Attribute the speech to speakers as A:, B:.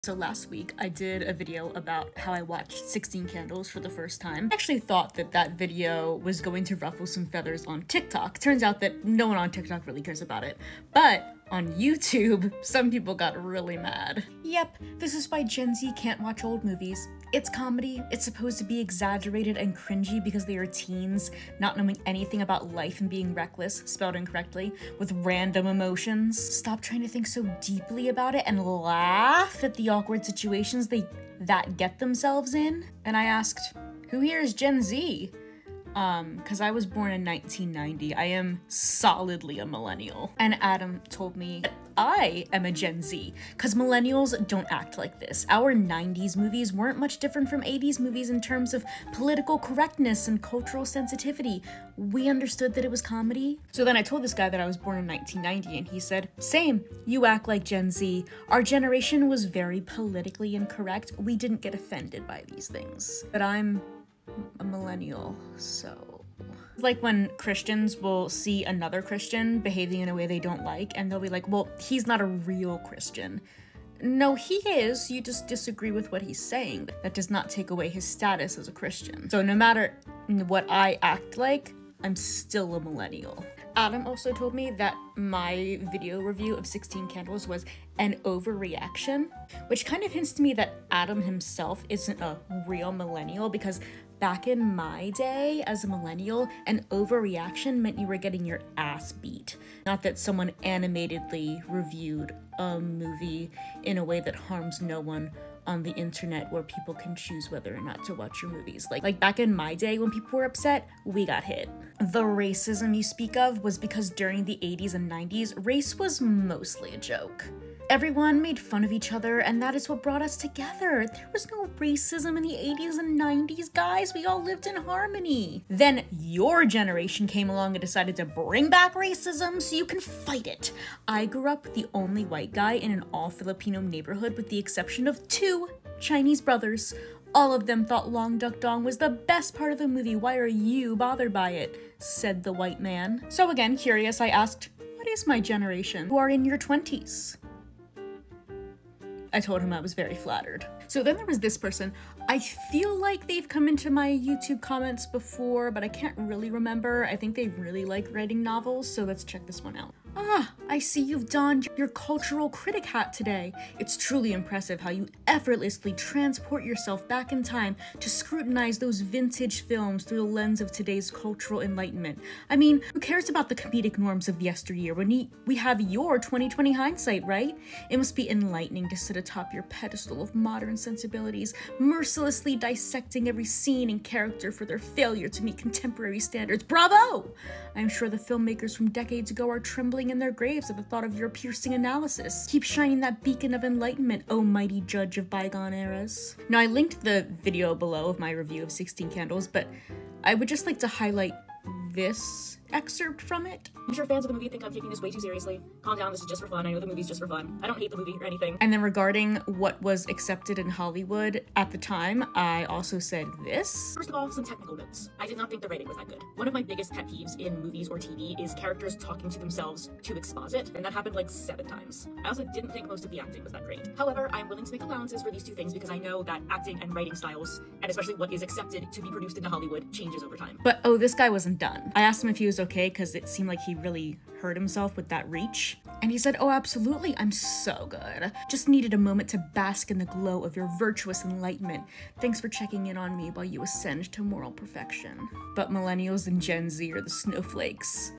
A: So last week I did a video about how I watched 16 Candles for the first time. I actually thought that that video was going to ruffle some feathers on TikTok. Turns out that no one on TikTok really cares about it. But on YouTube, some people got really mad. Yep, this is why Gen Z can't watch old movies. It's comedy, it's supposed to be exaggerated and cringy because they are teens, not knowing anything about life and being reckless, spelled incorrectly, with random emotions. Stop trying to think so deeply about it and laugh at the awkward situations that get themselves in. And I asked, who here is Gen Z? Cause I was born in 1990. I am solidly a millennial. And Adam told me that I am a Gen Z, cause millennials don't act like this. Our 90s movies weren't much different from 80s movies in terms of political correctness and cultural sensitivity. We understood that it was comedy. So then I told this guy that I was born in 1990 and he said, same, you act like Gen Z. Our generation was very politically incorrect. We didn't get offended by these things. But I'm a millennial, so... Like when Christians will see another Christian behaving in a way they don't like, and they'll be like, well, he's not a real Christian. No, he is, you just disagree with what he's saying. That does not take away his status as a Christian. So no matter what I act like, I'm still a millennial. Adam also told me that my video review of 16 Candles was an overreaction, which kind of hints to me that Adam himself isn't a real millennial, because back in my day as a millennial, an overreaction meant you were getting your ass beat. Not that someone animatedly reviewed a movie in a way that harms no one on the internet, where people can choose whether or not to watch your movies. Like back in my day when people were upset, we got hit. The racism you speak of was because during the 80s and 90s, race was mostly a joke. Everyone made fun of each other, and that is what brought us together. There was no racism in the 80s and 90s, guys. We all lived in harmony. Then your generation came along and decided to bring back racism so you can fight it. I grew up the only white guy in an all-Filipino neighborhood with the exception of 2 Chinese brothers. All of them thought Long Duck Dong was the best part of the movie. Why are you bothered by it? Said the white man. So again, curious, I asked, what is my generation who are in your 20s? I told him I was very flattered. So then there was this person. I feel like they've come into my YouTube comments before, but I can't really remember. I think they really like writing novels, so let's check this one out. Ah, I see you've donned your cultural critic hat today. It's truly impressive how you effortlessly transport yourself back in time to scrutinize those vintage films through the lens of today's cultural enlightenment. I mean, who cares about the comedic norms of yesteryear when we have your 2020 hindsight, right? It must be enlightening to sit atop your pedestal of modern sensibilities, mercilessly dissecting every scene and character for their failure to meet contemporary standards. Bravo! I'm sure the filmmakers from decades ago are trembling in their graves at the thought of your piercing analysis. Keep shining that beacon of enlightenment, O mighty judge of bygone eras. Now, I linked the video below of my review of 16 Candles, but I would just like to highlight this excerpt from it.
B: I'm sure fans of the movie think I'm taking this way too seriously. Calm down, this is just for fun. I know the movie's just for fun. I don't hate the movie or anything.
A: And then regarding what was accepted in Hollywood at the time, I also said this.
B: First of all, some technical notes. I did not think the writing was that good. One of my biggest pet peeves in movies or TV is characters talking to themselves to exposit, and that happened like 7 times. I also didn't think most of the acting was that great. However, I'm willing to make allowances for these 2 things because I know that acting and writing styles, and especially what is accepted to be produced into Hollywood, changes over time.
A: But oh, this guy wasn't done. I asked him if he was okay because it seemed like he really hurt himself with that reach. And he said, oh, absolutely, I'm so good. Just needed a moment to bask in the glow of your virtuous enlightenment. Thanks for checking in on me while you ascend to moral perfection. But millennials and Gen Z are the snowflakes.